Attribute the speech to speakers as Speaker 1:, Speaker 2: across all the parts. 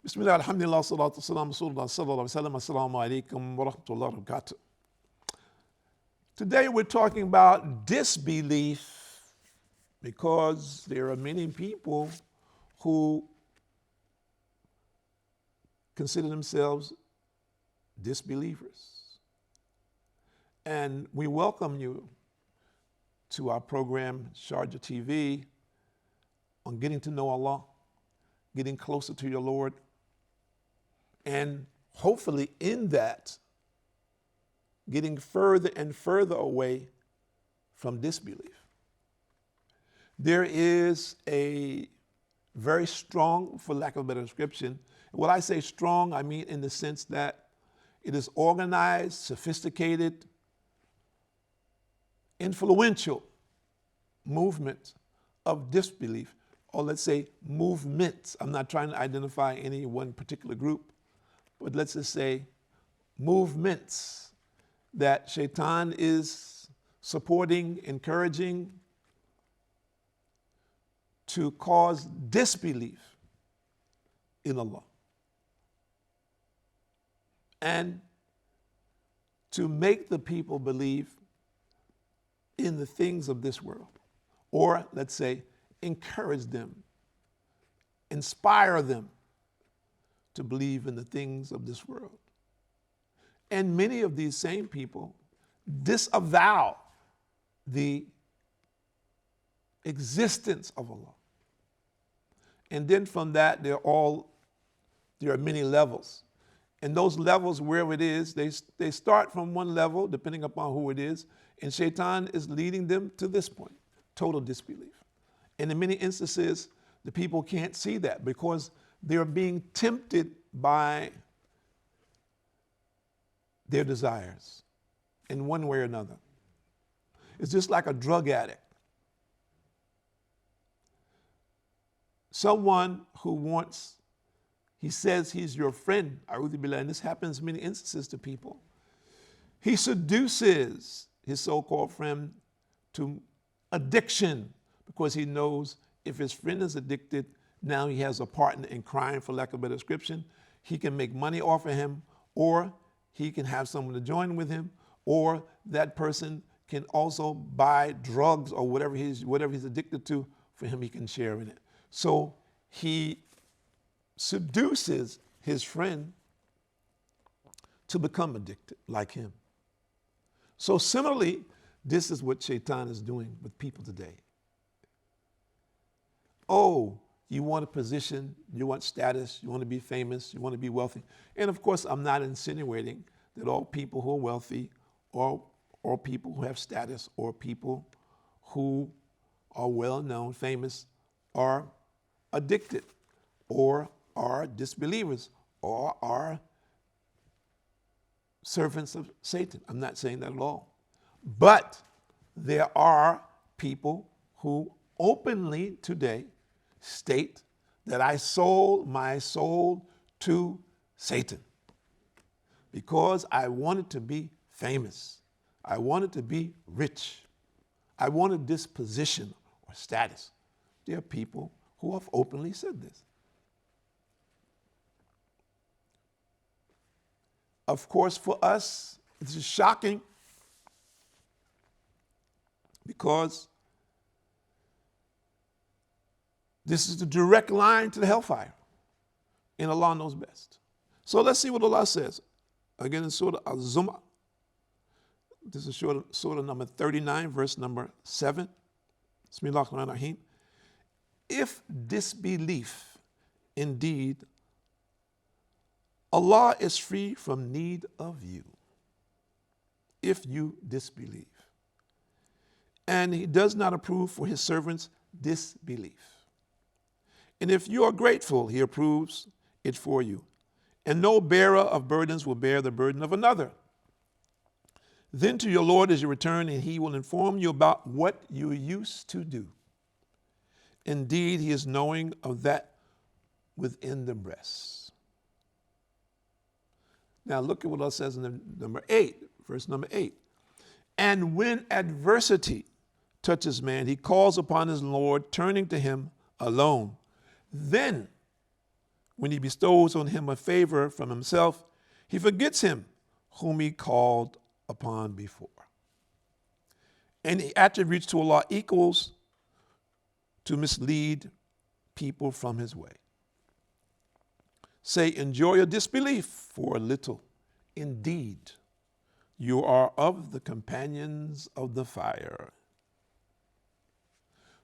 Speaker 1: Bismillah, alhamdulillah, salatu salam, rasulullah, sallallahu alaihi wasallam, assalamu alaikum wa rahmatullahi wa barakatuh. Today we're talking about disbelief because there are many people who consider themselves disbelievers. And we welcome you to our program, Sharjah TV, on getting to know Allah, getting closer to your Lord, and hopefully in that, getting further and further away from disbelief. There is a very strong, for lack of a better description, when I say strong, I mean in the sense that it is organized, sophisticated, influential movement of disbelief, or let's say movements. I'm not trying to identify any one particular group, but let's just say movements that Shaitan is supporting, encouraging to cause disbelief in Allah and to make the people believe in the things of this world, or let's say encourage them, inspire them to believe in the things of this world. And many of these same people disavow the existence of Allah. And then from that, there are many levels. And those levels, wherever it is, they start from one level, depending upon who it is, and Shaitan is leading them to this point, total disbelief. And in many instances, the people can't see that because they're being tempted by their desires in one way or another. It's just like a drug addict. Someone who he says he's your friend, a'udhu billah, and this happens in many instances to people. He seduces his so-called friend to addiction because he knows if his friend is addicted, now he has a partner in crime, for lack of a better description. He can make money off of him, or he can have someone to join with him, or that person can also buy drugs or whatever he's addicted to for him, he can share in it. So he seduces his friend to become addicted like him. So similarly, this is what Shaitan is doing with people today. Oh, you want a position, you want status, you want to be famous, you want to be wealthy. And of course, I'm not insinuating that all people who are wealthy or people who have status or people who are well-known, famous, are addicted or are disbelievers or are servants of Satan. I'm not saying that at all. But there are people who openly today state that I sold my soul to Satan because I wanted to be famous. I wanted to be rich. I wanted this position or status. There are people who have openly said this. Of course, for us, this is shocking because this is the direct line to the hellfire, and Allah knows best. So let's see what Allah says. Again in Surah Al-Zumar. This is Surah number 39, verse number 7. Bismillahirrahmanirrahim. If disbelief, indeed, Allah is free from need of you, if you disbelieve. And He does not approve for His servants disbelief. And if you are grateful, He approves it for you. And no bearer of burdens will bear the burden of another. Then to your Lord is your return, and He will inform you about what you used to do. Indeed, He is knowing of that within the breast. Now look at what Allah says in verse number 8. And when adversity touches man, he calls upon his Lord, turning to Him alone. Then when he bestows on him a favor from himself, he forgets him whom he called upon before. And he attributes to Allah equals to mislead people from his way. Say, enjoy your disbelief for a little. Indeed, you are of the companions of the fire.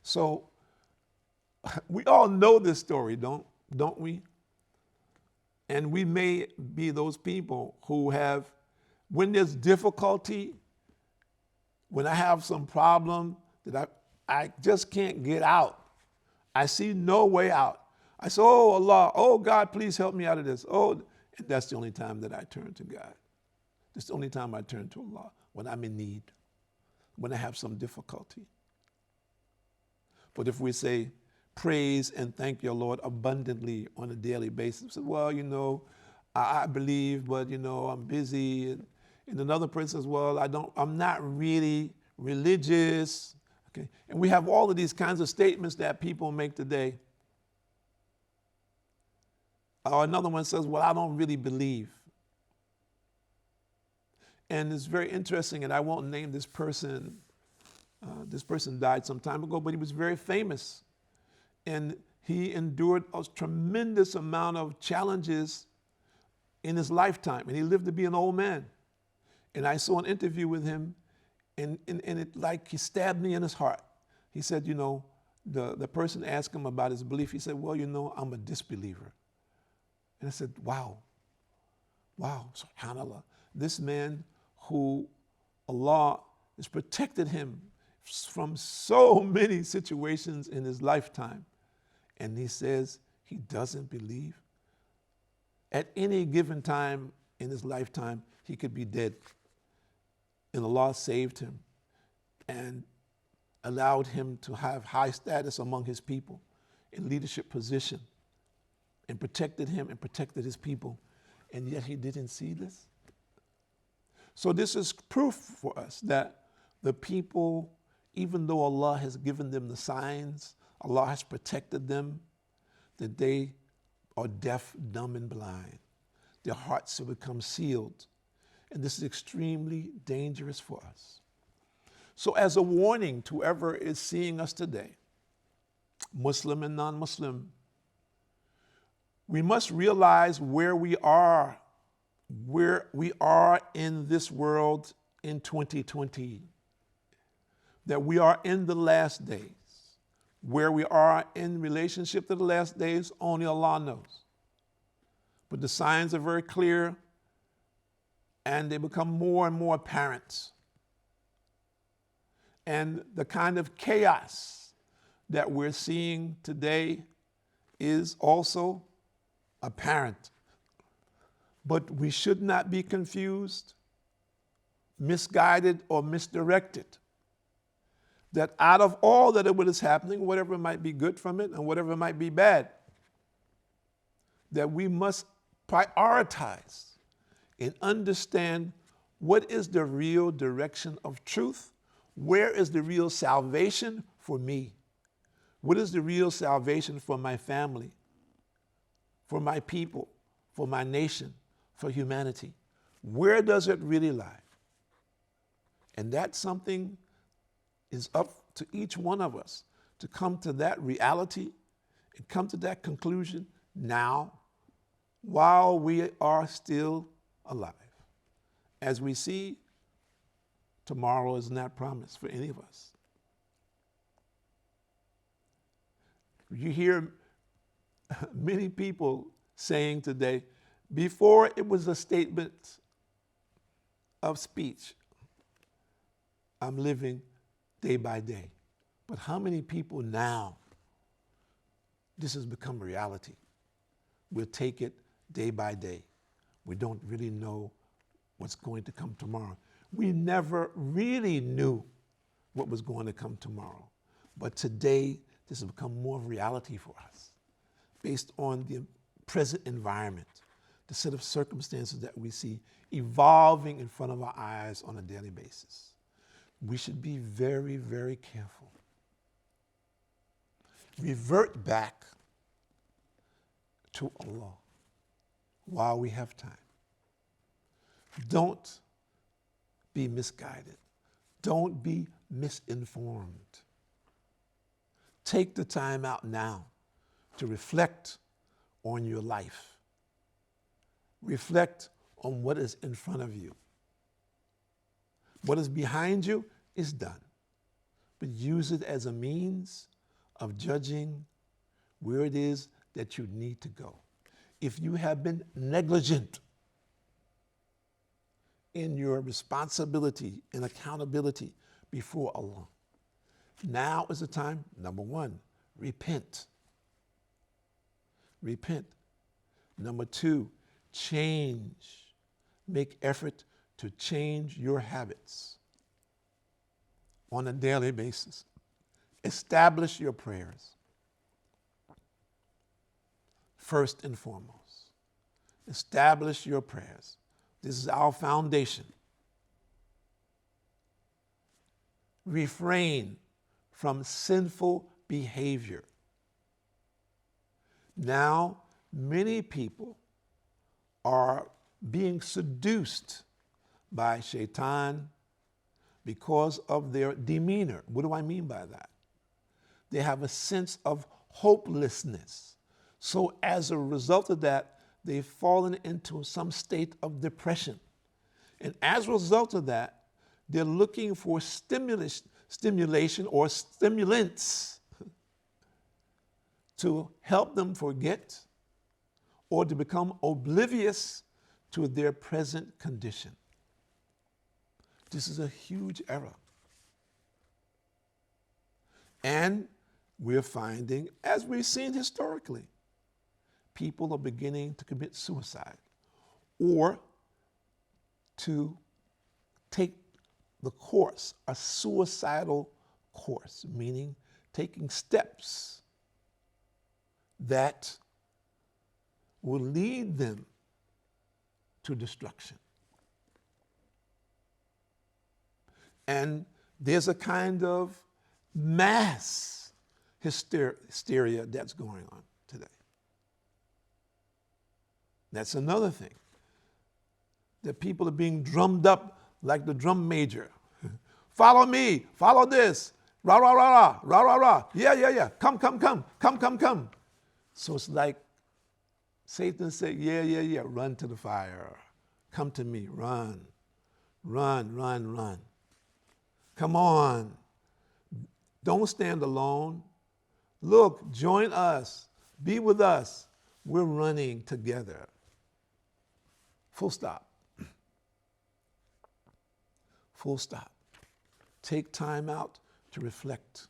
Speaker 1: So, we all know this story, don't we? And we may be those people who have, when there's difficulty, when I have some problem that I just can't get out, I see no way out. I say, oh Allah, oh God, please help me out of this. Oh, and that's the only time that I turn to God. That's the only time I turn to Allah, when I'm in need, when I have some difficulty. But if we say, praise and thank your Lord abundantly on a daily basis, well, you know, I believe, but you know, I'm busy. And another person says, well, I'm not really religious. Okay. And we have all of these kinds of statements that people make today. Or another one says, well, I don't really believe. And it's very interesting, and I won't name this person. This person died some time ago, but he was very famous. And he endured a tremendous amount of challenges in his lifetime. And he lived to be an old man. And I saw an interview with him, and it like he stabbed me in his heart. He said, you know, the person asked him about his belief. He said, well, you know, I'm a disbeliever. And I said, wow, subhanAllah. This man who Allah has protected him from so many situations in his lifetime. And he says he doesn't believe. At any given time in his lifetime, he could be dead. And Allah saved him and allowed him to have high status among his people in leadership position, and protected him and protected his people. And yet he didn't see this. So this is proof for us that the people, even though Allah has given them the signs, Allah has protected them, that they are deaf, dumb, and blind. Their hearts have become sealed. And this is extremely dangerous for us. So as a warning to whoever is seeing us today, Muslim and non-Muslim, we must realize where we are in this world in 2020, that we are in the last days. Where we are in relationship to the last days, only Allah knows. But the signs are very clear, and they become more and more apparent. And the kind of chaos that we're seeing today is also apparent. But we should not be confused, misguided, or misdirected. That out of all that what is happening, whatever might be good from it and whatever might be bad, that we must prioritize and understand what is the real direction of truth, where is the real salvation for me, what is the real salvation for my family, for my people, for my nation, for humanity. Where does it really lie? And that's something is up to each one of us to come to that reality and come to that conclusion now while we are still alive. As we see, tomorrow is not promised for any of us. You hear many people saying today, before it was a statement of speech, I'm living day by day. But how many people now, this has become reality? We'll take it day by day. We don't really know what's going to come tomorrow. We never really knew what was going to come tomorrow. But today, this has become more of reality for us based on the present environment, the set of circumstances that we see evolving in front of our eyes on a daily basis. We should be very, very careful. Revert back to Allah while we have time. Don't be misguided. Don't be misinformed. Take the time out now to reflect on your life. Reflect on what is in front of you. What is behind you is done. But use it as a means of judging where it is that you need to go. If you have been negligent in your responsibility and accountability before Allah, now is the time, number one, repent. Repent. Number two, change. Make effort to change your habits on a daily basis. Establish your prayers. First and foremost, establish your prayers. This is our foundation. Refrain from sinful behavior. Now, many people are being seduced by shaitan because of their demeanor. What do I mean by that? They have a sense of hopelessness. So as a result of that, they've fallen into some state of depression. And as a result of that, they're looking for stimulation or stimulants to help them forget or to become oblivious to their present condition. This is a huge error. And we're finding, as we've seen historically, people are beginning to commit suicide or to take the course, a suicidal course, meaning taking steps that will lead them to destruction. And there's a kind of mass hysteria that's going on today. That's another thing. That people are being drummed up like the drum major. Follow me, follow this, rah, rah, rah, rah, rah, rah, rah, yeah, come. So it's like Satan said, yeah, run to the fire. Come to me, run. Come on. Don't stand alone. Look, join us. Be with us. We're running together. Full stop. Full stop. Take time out to reflect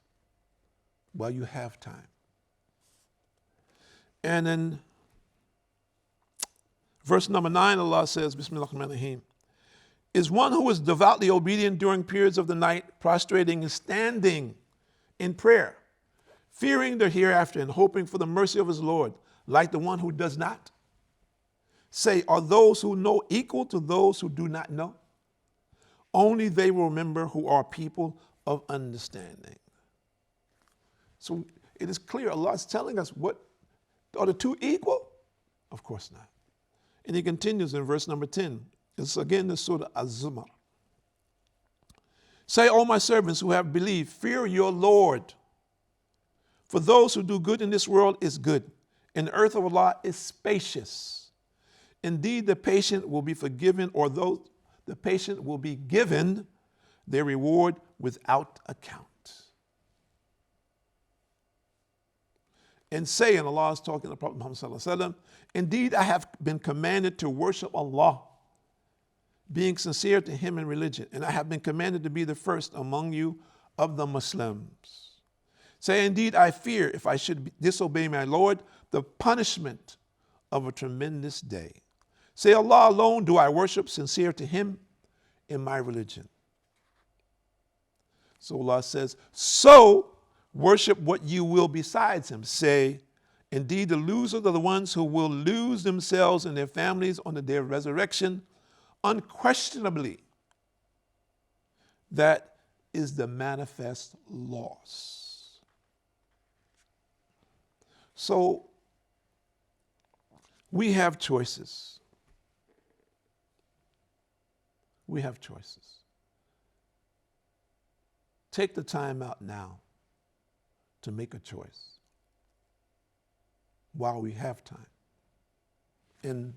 Speaker 1: while you have time. And then verse number 9, Allah says, Bismillahirrahmanirrahim, is one who is devoutly obedient during periods of the night, prostrating and standing in prayer, fearing the hereafter and hoping for the mercy of his Lord, like the one who does not? Say, are those who know equal to those who do not know? Only they will remember who are people of understanding. So it is clear Allah is telling us, what are the two equal? Of course not. And he continues in verse number 10. It's again the Surah Az-Zumar. Say, O my servants who have believed, fear your Lord. For those who do good in this world is good, and the earth of Allah is spacious. Indeed, the patient will be forgiven, or those the patient will be given their reward without account. And say, and Allah is talking to the Prophet Muhammad sallallahu alaihi wasallam, indeed, I have been commanded to worship Allah, being sincere to him in religion, and I have been commanded to be the first among you of the Muslims. Say, indeed, I fear, if I should disobey my Lord, the punishment of a tremendous day. Say, Allah alone do I worship, sincere to him in my religion. So Allah says, so worship what you will besides him. Say, indeed, the losers are the ones who will lose themselves and their families on the day of resurrection. Unquestionably, that is the manifest loss. So, We have choices. We have choices. Take the time out now to make a choice while we have time. And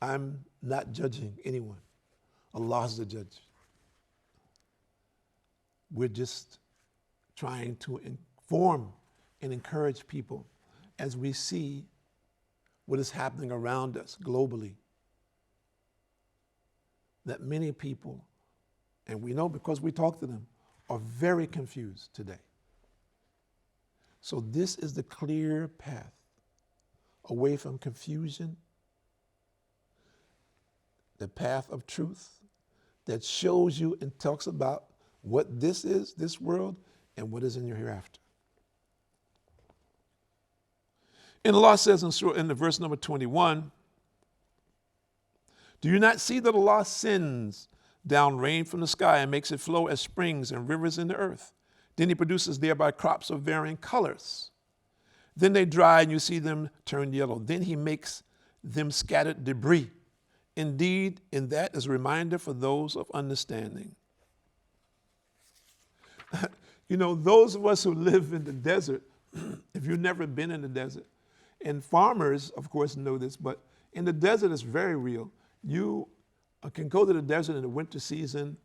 Speaker 1: I'm not judging anyone. Allah is the judge. We're just trying to inform and encourage people as we see what is happening around us globally. That many people, and we know because we talk to them, are very confused today. So this is the clear path away from confusion, the path of truth that shows you and talks about what this is, this world, and what is in your hereafter. And Allah says in the verse number 21, do you not see that Allah sends down rain from the sky and makes it flow as springs and rivers in the earth? Then he produces thereby crops of varying colors. Then they dry and you see them turn yellow. Then he makes them scattered debris. Indeed, in that is a reminder for those of understanding. You know, those of us who live in the desert, if you've never been in the desert, and farmers, of course, know this, but in the desert it's very real. You can go to the desert in the winter season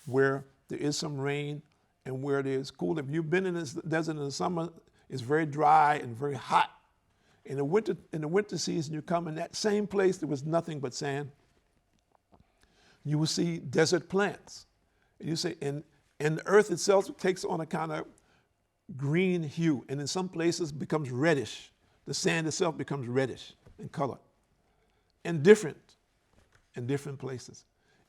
Speaker 1: where there is some rain and where it is cool. If you've been in this desert in the summer, it's very dry and very hot. In the winter season, you come in that same place, there was nothing but sand. You will see desert plants. And you say, and the earth itself takes on a kind of green hue, and in some places becomes reddish. The sand itself becomes reddish in color, and different in different places.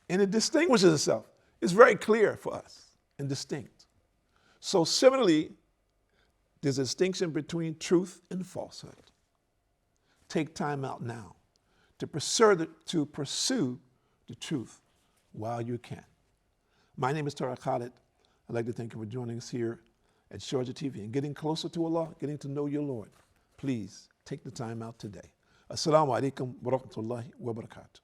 Speaker 1: And it distinguishes itself. It's very clear for us and distinct. So similarly, there's a distinction between truth and falsehood. Take time out now to pursue the truth while you can. My name is Tariq Khalid. I'd like to thank you for joining us here at Sharjah TV and getting closer to Allah, getting to know your Lord. Please take the time out today. Assalamu alaikum wa rahmatullahi wa barakatuh.